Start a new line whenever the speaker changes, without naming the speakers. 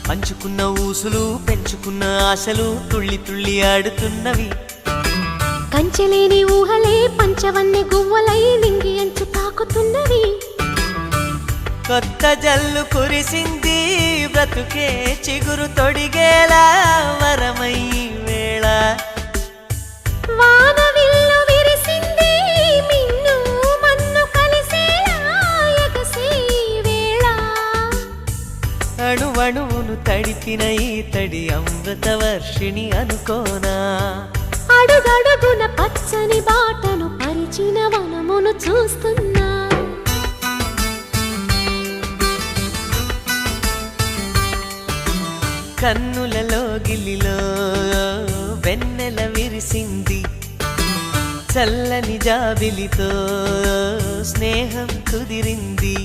పంచుకున్న ఊసులు పెంచుకున్న ఆశలు తుళ్ళి తుళ్ళి ఆడుతున్నవి.
కంచెలేని ఊహలే పంచవన్నె గువ్వలై నింగి అంచు తాకుతున్నవి.
కొత్త జల్లు కురిసింది బ్రతుకే చిగురు తొడిగేలా వరమై వేళ.
వానవిల్లు విరిసింది మిన్ను మన్ను కలిసేలా ఎగసే వేళ.
అణువణువును తడిపిన ఈ తడి అమృత వర్షిణి అనుకోనా.
అడుగడుగున పచ్చని బాటను పరిచిన వనమును చూస్తున్నా.
కన్నులలో గిల్లిలో వెన్నెల విరిసింది. చల్లని జాబిలితో స్నేహం కుదిరింది.